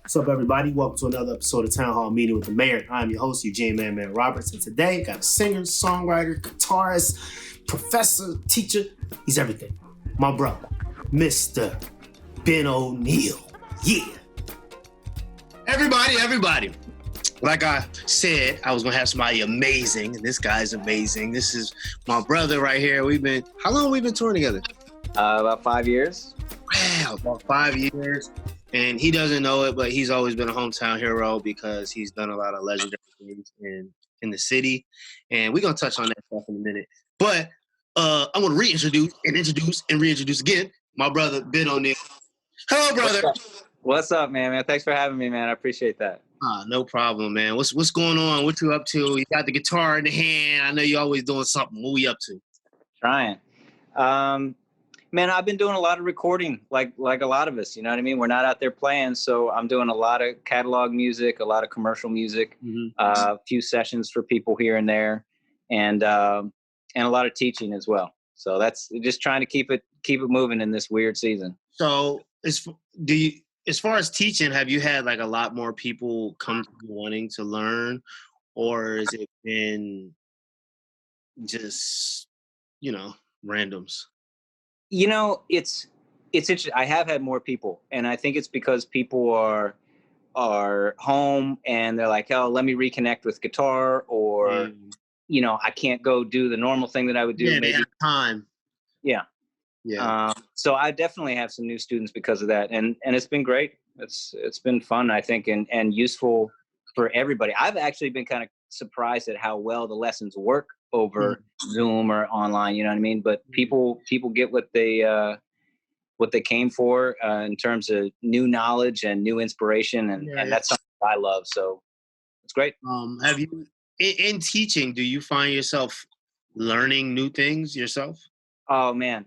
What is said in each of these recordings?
What's up, everybody? Welcome to another episode of Town Hall Meeting with the Mayor. I'm your host, Eugene Man Roberts, and today got a singer, songwriter, guitarist, professor, teacher. He's everything. My brother, Mr. Ben O'Neill. Yeah. Everybody. Like I said, I was gonna have somebody amazing, and this guy's amazing. This is my brother right here. How long have we been touring together? About 5 years. Wow, about 5 years. And he doesn't know it, but he's always been a hometown hero because he's done a lot of legendary things in the city. And we're gonna touch on that stuff in a minute. But I'm gonna reintroduce again my brother Ben O'Neill. Hello, brother. What's up, man? Thanks for having me, man. I appreciate that. No problem, man. What's going on? What you up to? You got the guitar in the hand. I know you're always doing something. What we up to? Trying. Man, I've been doing a lot of recording, like a lot of us, you know what I mean? We're not out there playing, so I'm doing a lot of catalog music, a lot of commercial music, a few sessions for people here and there, and a lot of teaching as well. So that's just trying to keep it moving in this weird season. So as far as teaching, have you had like a lot more people come wanting to learn, or has it been just, randoms? It's interesting. I have had more people, and I think it's because people are home and they're like, oh, let me reconnect with guitar, or I can't go do the normal thing that I would do. Yeah, maybe they have time. Yeah. So I definitely have some new students because of that, and it's been great. It's been fun, I think, and useful for everybody. I've actually been kind of surprised at how well the lessons work over Zoom or online. You know what I mean? But people get what they came for in terms of new knowledge and new inspiration, and that's something I love. So it's great. Have you in teaching? Do you find yourself learning new things yourself? Oh man,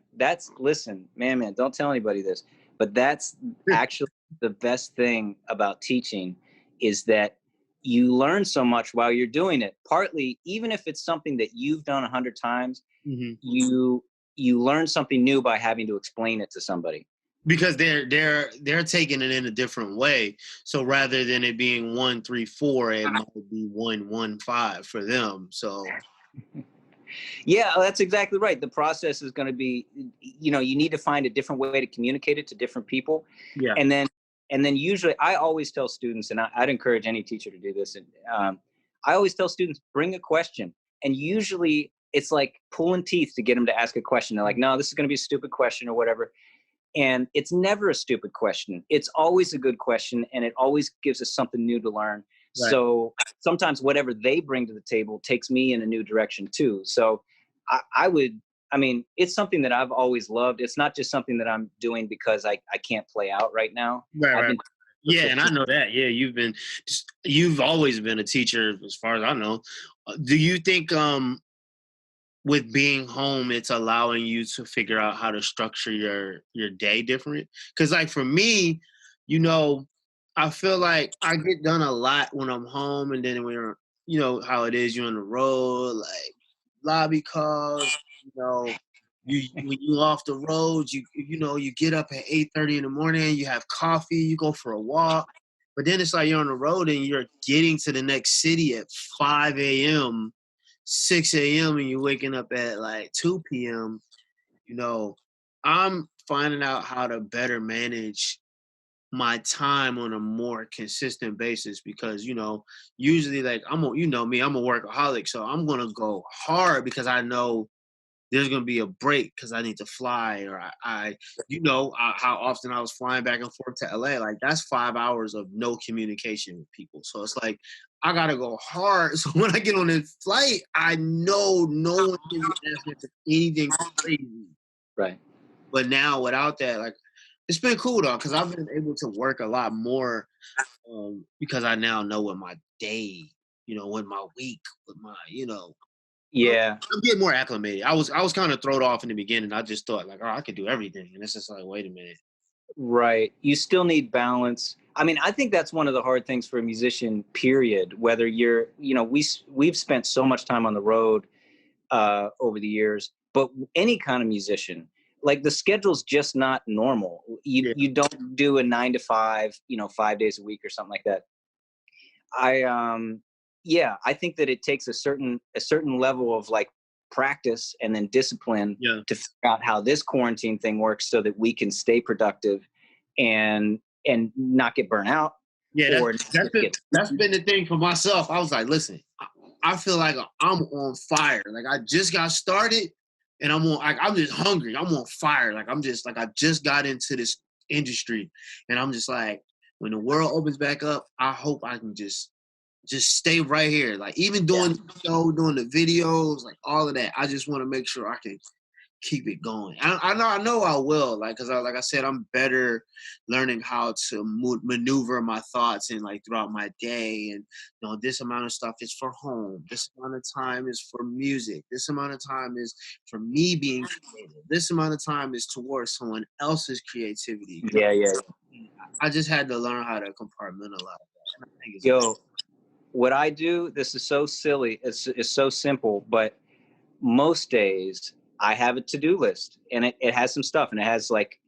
listen, man, don't tell anybody this, but that's actually the best thing about teaching is that you learn so much while you're doing it. Partly, even if it's something that you've done 100 times, you learn something new by having to explain it to somebody. Because they're taking it in a different way. So rather than it being 1, 3, 4, it might be 1, 1, 5 for them. So. Yeah, that's exactly right. The process is going to be, you need to find a different way to communicate it to different people. Yeah. And then usually I always tell students, and I'd encourage any teacher to do this. And I always tell students, bring a question. And usually it's like pulling teeth to get them to ask a question. They're like, no, this is going to be a stupid question or whatever. And it's never a stupid question. It's always a good question. And it always gives us something new to learn. Right. So sometimes whatever they bring to the table takes me in a new direction too. So it's something that I've always loved. It's not just something that I'm doing because I can't play out right now. Right. Yeah, and I know that. Yeah, you've always been a teacher as far as I know. Do you think with being home, it's allowing you to figure out how to structure your day different? Because like for me, I feel like I get done a lot when I'm home, and then when how it is, you're on the road, like lobby calls, when you off the road, you get up at 8:30 in the morning, you have coffee, you go for a walk, but then it's like you're on the road and you're getting to the next city at 5 a.m., 6 a.m., and you're waking up at like 2 p.m. I'm finding out how to better manage my time on a more consistent basis because, usually like I'm a workaholic. So I'm going to go hard because I know there's going to be a break because I need to fly or how often I was flying back and forth to LA. Like that's 5 hours of no communication with people. So it's like, I got to go hard. So when I get on this flight, I know no one can be asking for anything crazy. Right. But now without that, like, it's been cool though, because I've been able to work a lot more because I now know what my day, what my week, what my, Yeah. I'm getting more acclimated. I was kind of thrown off in the beginning. I just thought like, oh, I could do everything. And it's just like, wait a minute. Right. You still need balance. I mean, I think that's one of the hard things for a musician, period. Whether you're, we've spent so much time on the road over the years, but any kind of musician, like the schedule's just not normal. You don't do a 9 to 5, 5 days a week or something like that. I think that it takes a certain level of like practice and then discipline to figure out how this quarantine thing works so that we can stay productive and not get burnt out. Yeah, that's been the thing for myself. I was like, listen, I feel like I'm on fire. Like I just got started and I'm just hungry. I'm on fire. Like I'm just like, I just got into this industry and I'm just like, when the world opens back up, I hope I can just stay right here. Like even doing the show, doing the videos, like all of that. I just want to make sure I can keep it going. I know I will. Like, cause like I said, I'm better learning how to maneuver my thoughts and like throughout my day. And this amount of stuff is for home. This amount of time is for music. This amount of time is for me being creative. This amount of time is towards someone else's creativity. Yeah. I just had to learn how to compartmentalize that. I think it's what I do, this is so silly. It's so simple, but most days I have a to-do list and it has some stuff and it has like,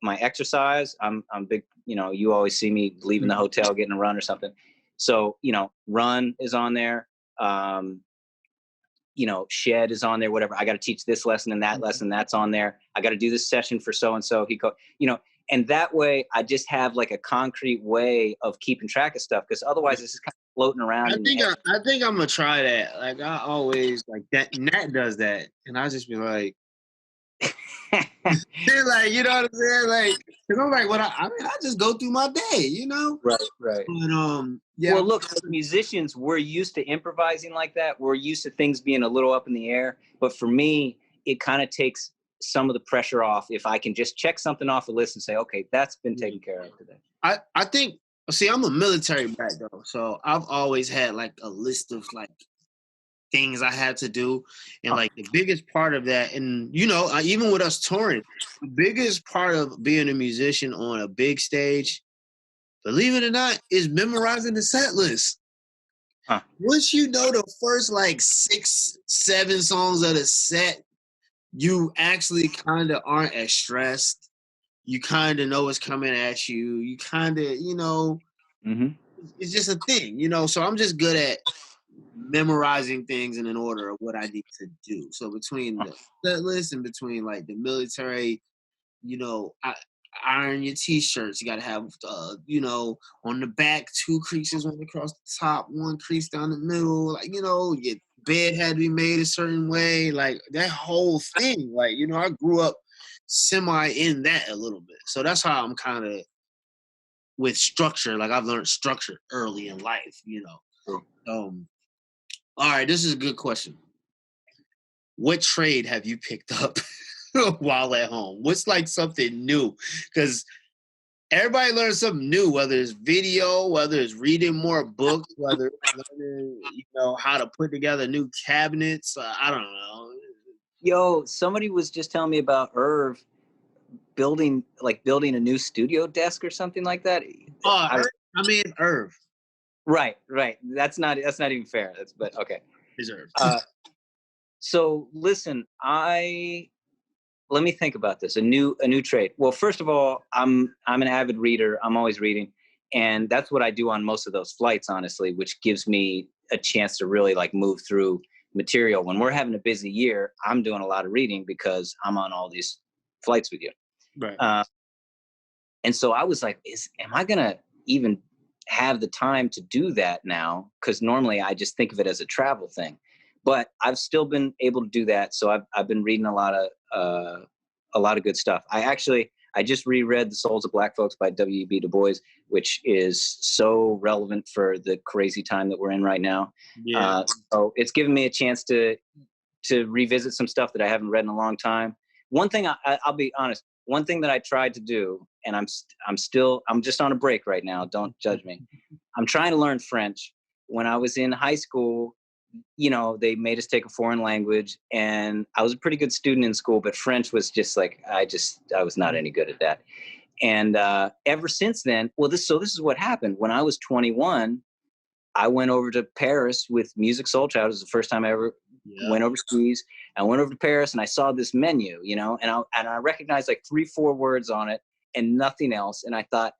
my exercise. I'm big, you always see me leaving the hotel, getting a run or something. So, run is on there. Shed is on there, whatever. I got to teach this lesson and that lesson, that's on there. I got to do this session for so-and-so. And that way I just have like a concrete way of keeping track of stuff. Cause otherwise it's just kind of floating around. I think I'm gonna try that. Like I always like that. Nat does that. And I just be like, like, you know what I'm saying? Like, cause I'm like, I just go through my day, Right. But Well, look, as musicians, we're used to improvising like that. We're used to things being a little up in the air. But for me, it kind of takes some of the pressure off if I can just check something off the list and say, okay, that's been taken care of today. I think, see, I'm a military brat though, so I've always had like a list of like things I had to do, and like the biggest part of that, and even with us touring, the biggest part of being a musician on a big stage, believe it or not, is memorizing the set list. Once the first like 6-7 songs of the set, you actually kind of aren't as stressed. You kind of know what's coming at you. You kind of, it's just a thing, So I'm just good at memorizing things in an order of what I need to do. So between the set list and between like the military, iron your t-shirts. You got to have, on the back, 2 creases, one across the top, 1 crease down the middle. Like, your bed had to be made a certain way. Like that whole thing. Like, I grew up semi in that a little bit. So that's how I'm kind of with structure. Like I've learned structure early in life, all right, this is a good question. What trade have you picked up while at home? What's like something new? Because everybody learns something new, whether it's video, whether it's reading more books, whether it's learning, how to put together new cabinets. I don't know. Yo, somebody was just telling me about Irv building a new studio desk or something like that. Irv. Right. That's not even fair. But okay. Deserved. So listen, let me think about this. A new trade. Well, first of all, I'm an avid reader. I'm always reading, and that's what I do on most of those flights, honestly, which gives me a chance to really like move through material. When we're having a busy year, I'm doing a lot of reading because I'm on all these flights with you. Right. And so I was like, am I gonna even have the time to do that now? Because normally I just think of it as a travel thing, but I've still been able to do that. So I've been reading a lot of good stuff. I just reread The Souls of Black Folks by W.E.B. Du Bois, which is so relevant for the crazy time that we're in right now. Yeah. So it's given me a chance to revisit some stuff that I haven't read in a long time. One thing I'll be honest. One thing that I tried to do, and I'm just on a break right now. Don't judge me. I'm trying to learn French. When I was in high school, they made us take a foreign language, and I was a pretty good student in school, but French was just like, I was not any good at that. And ever since then, this is what happened. When I was 21, I went over to Paris with Music Soul Child. It was the first time I ever went overseas. I went over to Paris and I saw this menu, you know, and I recognized like 3-4 words on it and nothing else. And I thought,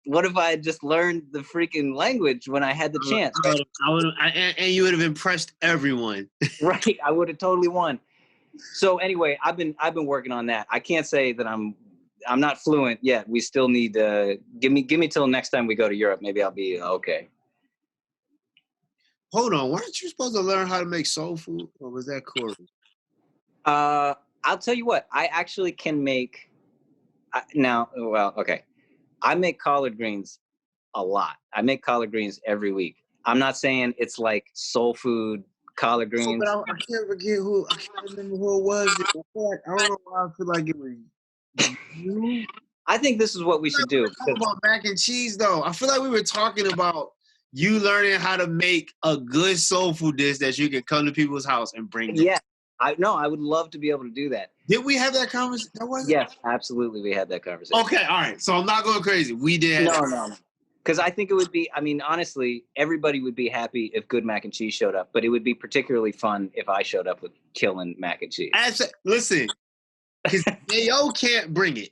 what if I had just learned the freaking language when I had the chance? And you would have impressed everyone. Right, I would have totally won. So anyway, I've been working on that. I can't say that I'm not fluent yet. We still need to give me till next time we go to Europe. Maybe I'll be okay. Hold on, weren't you supposed to learn how to make soul food, or was that Corey? I'll tell you what. I actually can make now. Well, okay. I make collard greens a lot. I make collard greens every week. I'm not saying it's like soul food collard greens. Oh, but I can't forget who. I can't remember who it was. I don't know why I feel like it was you. I think this is what we should do. Talking about mac and cheese, though. I feel like we were talking about you learning how to make a good soul food dish that you can come to people's house and bring them. Yeah, I would love to be able to do that. Did we have that conversation? Yes, absolutely. We had that conversation. Okay, all right. So I'm not going crazy. We did. No. Because I think it would be, I mean, honestly, everybody would be happy if good mac and cheese showed up, but it would be particularly fun if I showed up with killing mac and cheese. Listen, because J.O. can't bring it.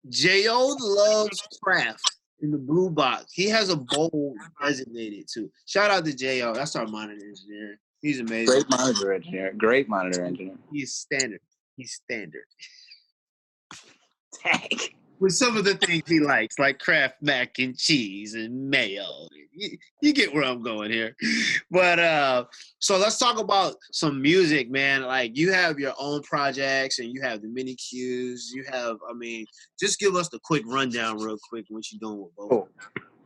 J.O. loves craft in the blue box. He has a bowl designated too. Shout out to J.O. That's our monitor engineer. He's amazing. Great monitor engineer. He's standard. Dang. With some of the things he likes, like Kraft mac and cheese and mayo. You get where I'm going here. But so let's talk about some music, man. Like, you have your own projects and you have the mini Qs. You have, I mean, just give us the quick rundown real quick what you're doing with both. Cool.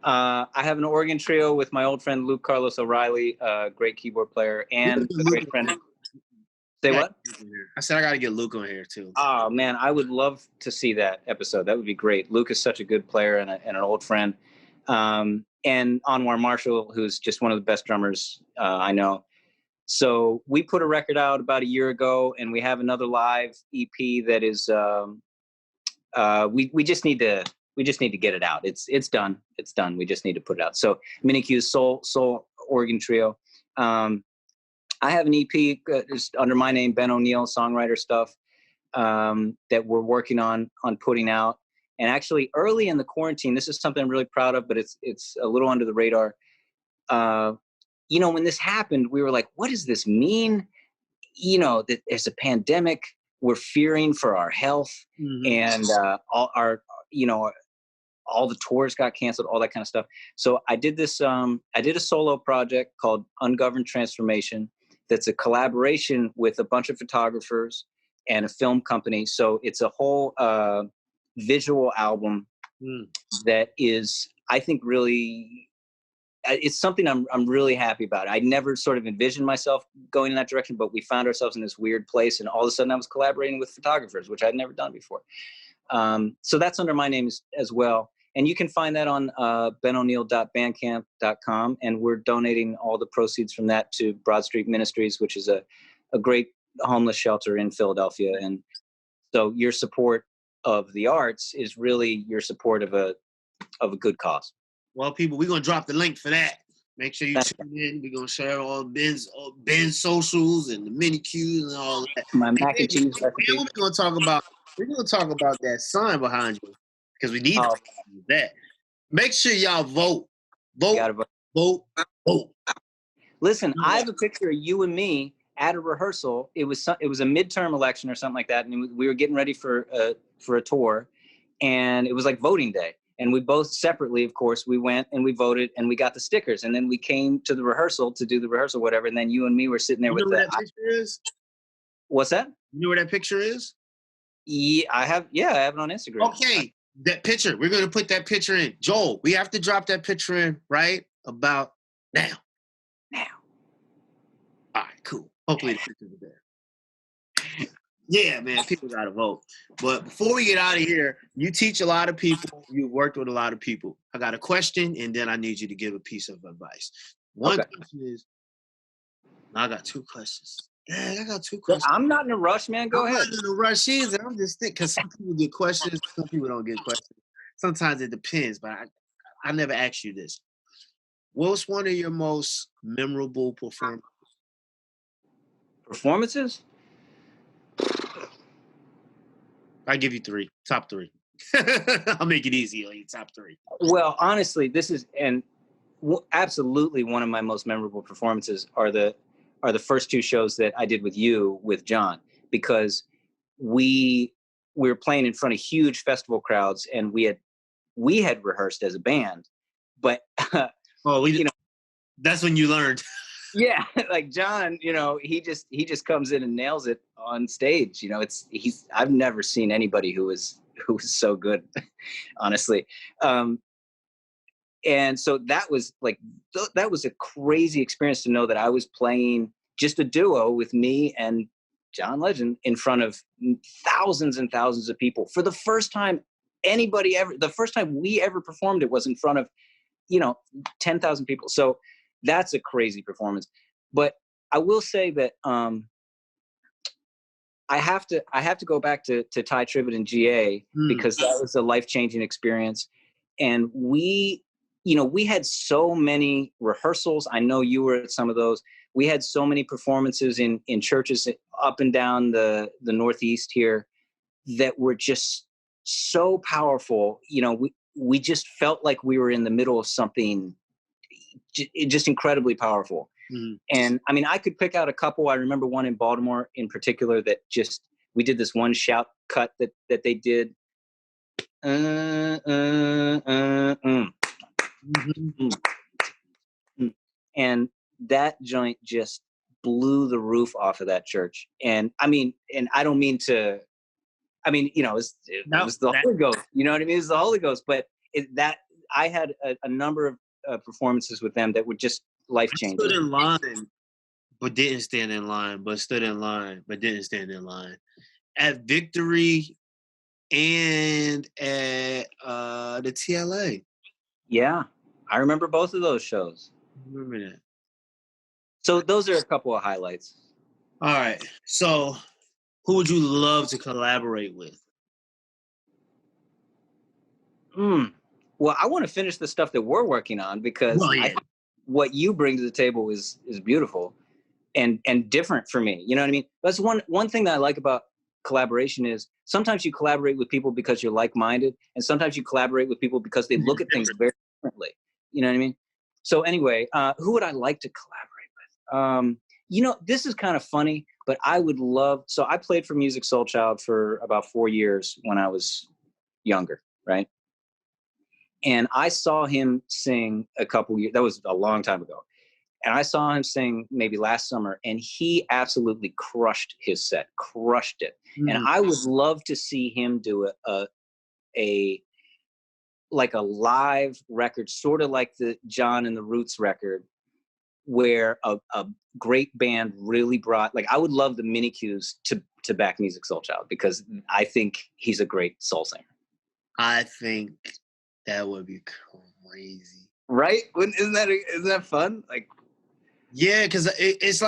I have an organ trio with my old friend Luke Carlos O'Reilly, a great keyboard player, and a great friend. Say what? I said I got to get Luke on here too. Oh man, I would love to see that episode. That would be great. Luke is such a good player and an old friend. And Anwar Marshall, who's just one of the best drummers I know. So we put a record out about a year ago, and we have another live EP that is. We just need to get it out. It's done. It's done. We just need to put it out. So Mini Q's soul organ trio. I have an EP just under my name, Ben O'Neill, songwriter stuff that we're working on putting out. And actually, early in the quarantine, this is something I'm really proud of, but it's a little under the radar. You know, when this happened, we were like, what does this mean? You know, that there's a pandemic. We're fearing for our health, and all the tours got canceled, all that kind of stuff. So I did this. I did a solo project called Ungoverned Transformation. That's a collaboration with a bunch of photographers and a film company. So it's a whole visual album that is, I think, really, it's something I'm really happy about. I never sort of envisioned myself going in that direction, but we found ourselves in this weird place, and all of a sudden I was collaborating with photographers, which I'd never done before. So that's under my name as well. And you can find that on benoneal.bandcamp.com. And we're donating all the proceeds from that to Broad Street Ministries, which is a great homeless shelter in Philadelphia. And so your support of the arts is really your support of a good cause. Well, people, we're going to drop the link for that. Make sure you tune in. We're going to share all Ben's socials and the mini Qs and all that. My mac and cheese recipe. We're going to talk about that sign behind you, because we need that. Make sure y'all vote. Vote. Listen, I have a picture of you and me at a rehearsal. It was a midterm election or something like that, and we were getting ready for a tour, and it was like voting day. And we both separately, of course, we went and we voted and we got the stickers. And then we came to the rehearsal to do the rehearsal, whatever. And then you and me were sitting there with that picture is? What's that? You know where that picture is? Yeah, I have it on Instagram. Okay, that picture. We're going to put that picture in. Joel, we have to drop that picture in right about now. All right, cool. Hopefully the pictures are there. Yeah, man, people got to vote. But before we get out of here, you teach a lot of people. You've worked with a lot of people. I got a question, and then I need you to give a piece of advice. One question is, I got two questions. Yeah, I got two questions. I'm not in a rush, man. Go ahead. I'm not in a rush either. I'm just thinking, because some people get questions, some people don't get questions. Sometimes it depends, but I never asked you this. What's one of your most memorable performances Performances? I give you 3, top 3. I'll make it easy on you, top 3. Well, honestly, this is absolutely one of my most memorable performances are the first 2 shows that I did with you with John, because we were playing in front of huge festival crowds, and we had rehearsed as a band, but that's when you learned. Yeah, like John, he just comes in and nails it on stage. I've never seen anybody who was so good, honestly. And so that was a crazy experience to know that I was playing just a duo with me and John Legend in front of thousands and thousands of people for the first time the first time we ever performed. It was in front of 10,000 people. So that's a crazy performance. But I will say that I have to go back to Ty Tribbett and GA, because that was a life-changing experience. And we had so many rehearsals. I know you were at some of those. We had so many performances in churches up and down the Northeast here that were just so powerful. We just felt like we were in the middle of something just incredibly powerful. Mm-hmm. And I mean, I could pick out a couple. I remember one in Baltimore in particular that we did this one shout cut that they did. And that joint just blew the roof off of that church. And I mean, and I don't mean to, it was the Holy Ghost, you know what I mean? It was the Holy Ghost, but I had a number of performances with them that were just life-changing. Stood in line, but didn't stand in line, but stood in line, but didn't stand in line. At Victory and at the TLA. Yeah, I remember both of those shows. I remember that. So those are a couple of highlights. All right. So who would you love to collaborate with? Well, I want to finish the stuff that we're working on, because what you bring to the table is beautiful and different for me. You know what I mean? That's one thing that I like about collaboration is sometimes you collaborate with people because you're like-minded, and sometimes you collaborate with people because they look at things very differently. You know what I mean? So anyway, who would I like to collaborate with? This is kind of funny, but I would love. So I played for Music Soul Child for about 4 years when I was younger, right? And I saw him sing a couple years. That was a long time ago. And I saw him sing maybe last summer, and he absolutely crushed his set, crushed it. And I would love to see him do a live record, sort of like the John and the Roots record, where a great band really brought, I would love the Mini Qs to back Music Soul Child, because I think he's a great soul singer. I think that would be crazy. Right? Isn't that fun? Yeah, because it's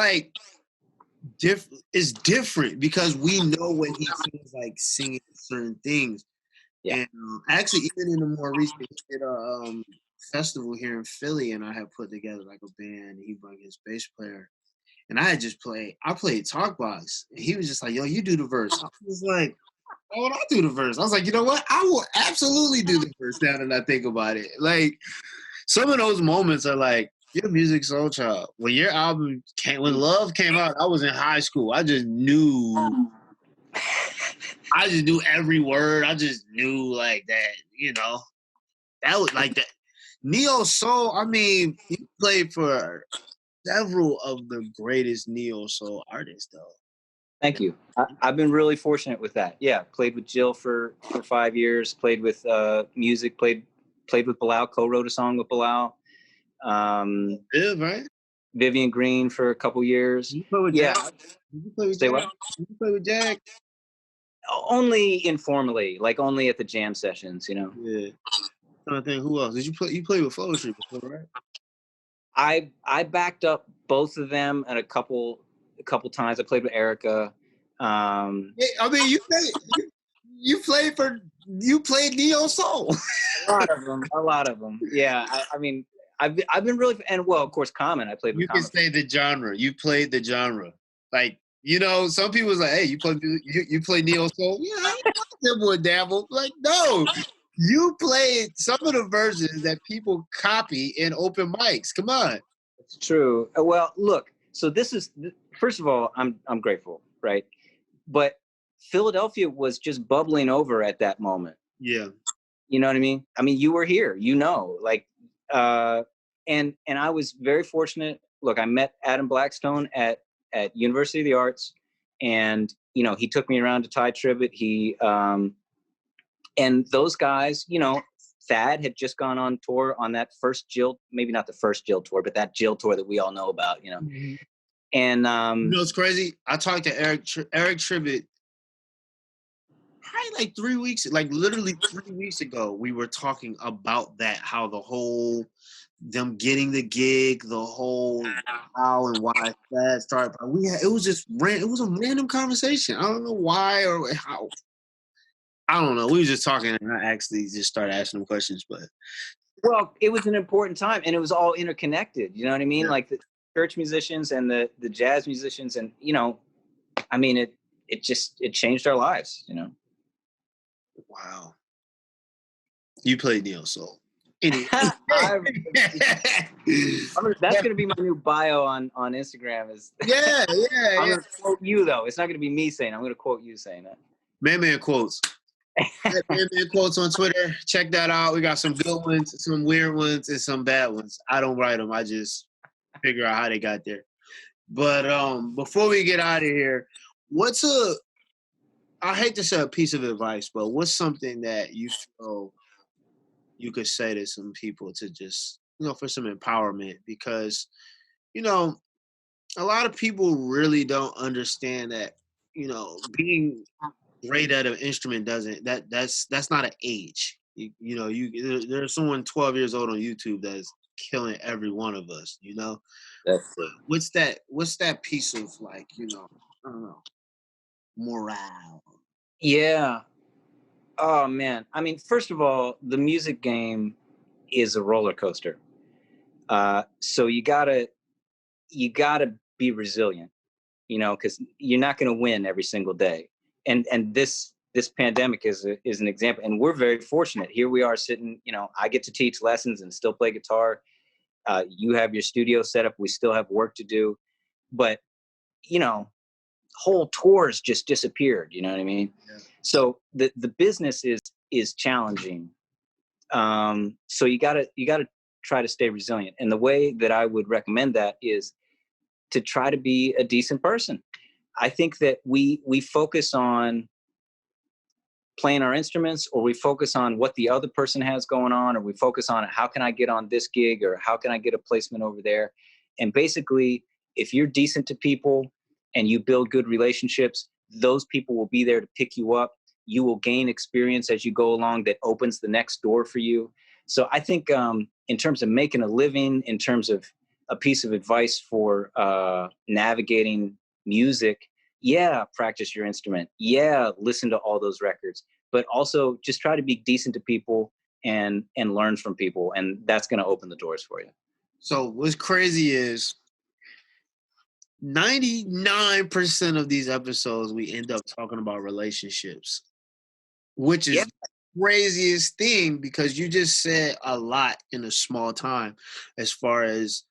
it's different, because we know when he feels like singing certain things. Yeah. And actually, even in the more recent festival here in Philly, and I had put together a band, and he brought his bass player. And I played Talkbox. And he was just like, yo, you do the verse. I was like, why would I do the verse? I was like, you know what? I will absolutely do the verse now that I think about it. Some of those moments are your Music Soul Child. When your album when Love came out, I was in high school. I just knew every word. I just knew that, that was that. Neo Soul, you played for several of the greatest Neo Soul artists, though. Thank you. I've been really fortunate with that. Yeah, played with Jill for 5 years. Played with Music. Played with Bilal. Co-wrote a song with Bilal. Yeah, right. Vivian Green for a couple years. You play with Jack? Did you play with Jack? What? Did you play with Jack? Only informally, only at the jam sessions, Yeah. I'm trying to think, who else? Did you play? You played with Flowetry before, right? I backed up both of them at a couple times. I played with Erica. Yeah, you played Neo Soul. A lot of them. Yeah, I've been really, and well, of course, Common. I played with. You can say the genre. You played the genre. You know, some people was like, "Hey, you play neo soul?" Yeah, I dabble and dabble. Like, no, you played some of the versions that people copy in open mics. Come on. It's true. Well, look. So this is first of all, I'm grateful, right? But Philadelphia was just bubbling over at that moment. Yeah. You know what I mean? I mean, you were here. You know, like, and I was very fortunate. Look, I met Adam Blackstone at University of the Arts, and you know, he took me around to Ty Tribbett. He and those guys, you know, Thad had just gone on tour on that first Jill, maybe not the first Jill tour, but that Jill tour that we all know about, you know. Mm-hmm. And you know, it's crazy. I talked to Eric Tribbett probably like 3 weeks, like literally 3 weeks ago. We were talking about that, how the whole them getting the gig, the whole how and why Thad started. It was just it was a random conversation. I don't know why or how. I don't know. We were just talking, and I actually just started asking them questions. But well, it was an important time, and it was all interconnected. You know what I mean? Yeah. Like the church musicians and the jazz musicians, and you know, I mean, it changed our lives. You know. Wow. You played neo soul. Anyway. That's gonna be my new bio on Instagram. Is yeah. I'm gonna quote you though. It's not gonna be me saying. I'm gonna quote you saying that. Man quotes. Man quotes on Twitter. Check that out. We got some good ones, some weird ones, and some bad ones. I don't write them. I just figure out how they got there. But before we get out of here, I hate to say a piece of advice, but what's something that you feel you could say to some people to just, you know, for some empowerment? Because, you know, a lot of people really don't understand that, you know, being great at an instrument that's not an age. You know, there's someone 12 years old on YouTube that's killing every one of us, you know. That's it. What's that piece of, like, you know, I don't know, morale? Yeah. Oh man. I mean, first of all, the music game is a roller coaster. So you gotta be resilient, you know, because you're not gonna win every single day. And this pandemic is an example. And we're very fortunate. Here we are sitting, you know, I get to teach lessons and still play guitar. You have your studio set up. We still have work to do. But, you know, whole tours just disappeared. You know what I mean? Yeah. So the business is challenging. So you gotta try to stay resilient. And the way that I would recommend that is to try to be a decent person. I think that we focus on playing our instruments, or we focus on what the other person has going on, or we focus on how can I get on this gig, or how can I get a placement over there. And basically, if you're decent to people and you build good relationships, those people will be there to pick you up. You will gain experience as you go along that opens the next door for you. So I think in terms of making a living, in terms of a piece of advice for navigating music, yeah, practice your instrument. Yeah, listen to all those records, but also just try to be decent to people and learn from people, and that's going to open the doors for you. So what's crazy is 99% of these episodes we end up talking about relationships, which is the craziest thing, because you just said a lot in a small time as far as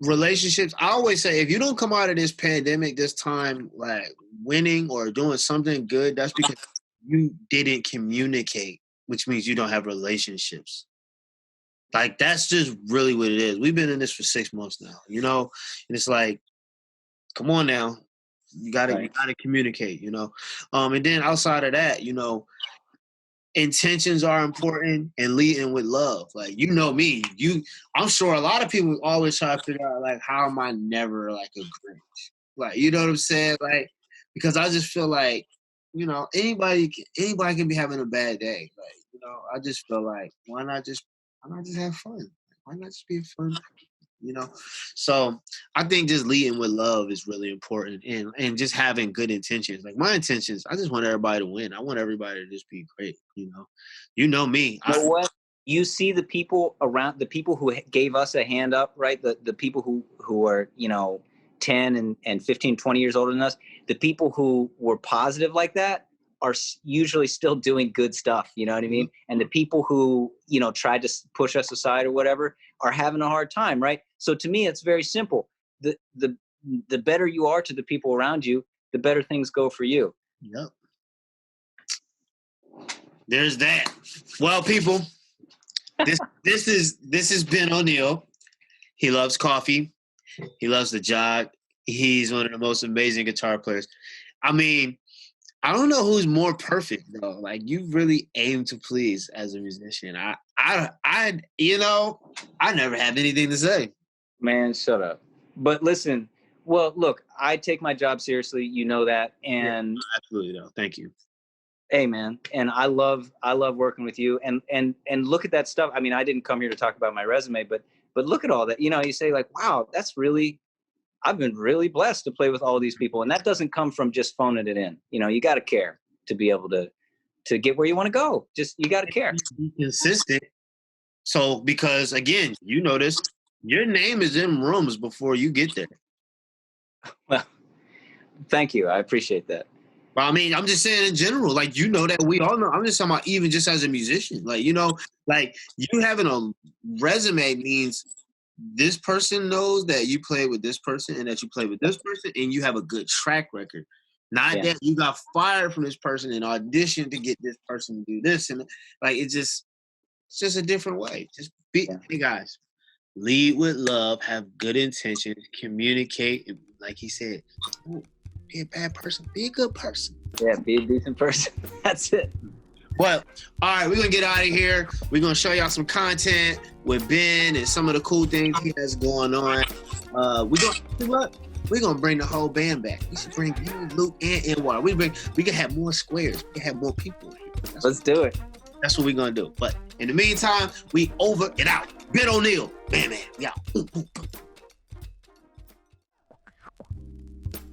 relationships. I always say, if you don't come out of this pandemic this time like winning or doing something good, that's because you didn't communicate, which means you don't have relationships. Like, that's just really what it is. We've been in this for 6 months now, you know, and it's like, come on now, you gotta communicate, you know. And then outside of that, you know, intentions are important, and leading with love. Like, you know me, I'm sure a lot of people always try to figure out, like, how am I never like a Grinch? Like, you know what I'm saying? Like, because I just feel like, you know, anybody can be having a bad day. Like, you know, I just feel like, why not just have fun? Why not just be fun? You know, so I think just leading with love is really important, and just having good intentions. Like, my intentions, I just want everybody to win. I want everybody to just be great. You know me. You know what? You see the people around, the people who gave us a hand up, right? The people who are, you know, 10 and 15, 20 years older than us, the people who were positive like that are usually still doing good stuff. You know what I mean? And the people who, you know, tried to push us aside or whatever are having a hard time. Right. So to me, it's very simple. The better you are to the people around you, the better things go for you. Yep. There's that. Well, people, this is Ben O'Neill. He loves coffee. He loves to jog. He's one of the most amazing guitar players. I mean, I don't know who's more perfect though. Like, you really aim to please as a musician. I you know, I never have anything to say. Man, shut up. But listen, well, look, I take my job seriously. You know that, and absolutely though. Thank you. Hey, man, and I love working with you. And look at that stuff. I mean, I didn't come here to talk about my resume, but look at all that. You know, you say like, wow, that's really. I've been really blessed to play with all these people. And that doesn't come from just phoning it in. You know, you got to care to be able to get where you want to go. Just, you got to care. Be consistent. So, because again, you notice your name is in rooms before you get there. Well, thank you. I appreciate that. But I mean, I'm just saying in general, like, you know that we all know. I'm just talking about even just as a musician. Like, you know, like, you having a resume means this person knows that you play with this person and that you play with this person and you have a good track record. Not that you got fired from this person and auditioned to get this person to do this. And like, it's just a different way. Just be, hey guys, lead with love, have good intentions, communicate. Like he said, be a bad person, be a good person. Yeah, be a decent person. That's it. Well, all right, we're going to get out of here. We're going to show y'all some content with Ben and some of the cool things he has going on. We're going to bring the whole band back. We should bring you, Luke, and Edward. We can have more squares. We can have more people. Let's do it. That's what we're going to do. But in the meantime, we over and out. Ben O'Neill. Man, we out.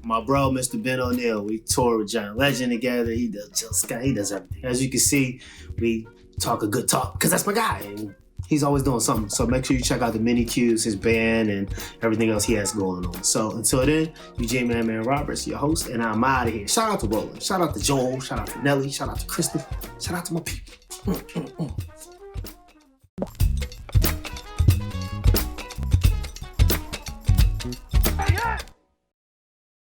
My bro, Mr. Ben O'Neill, we toured with John Legend together. He does everything. As you can see, we talk a good talk because that's my guy, and he's always doing something. So make sure you check out the Mini Qs, his band, and everything else he has going on. So until then, Eugene Man Roberts, your host, and I'm out of here. Shout out to Roland. Shout out to Joel. Shout out to Nelly. Shout out to Kristen. Shout out to my people.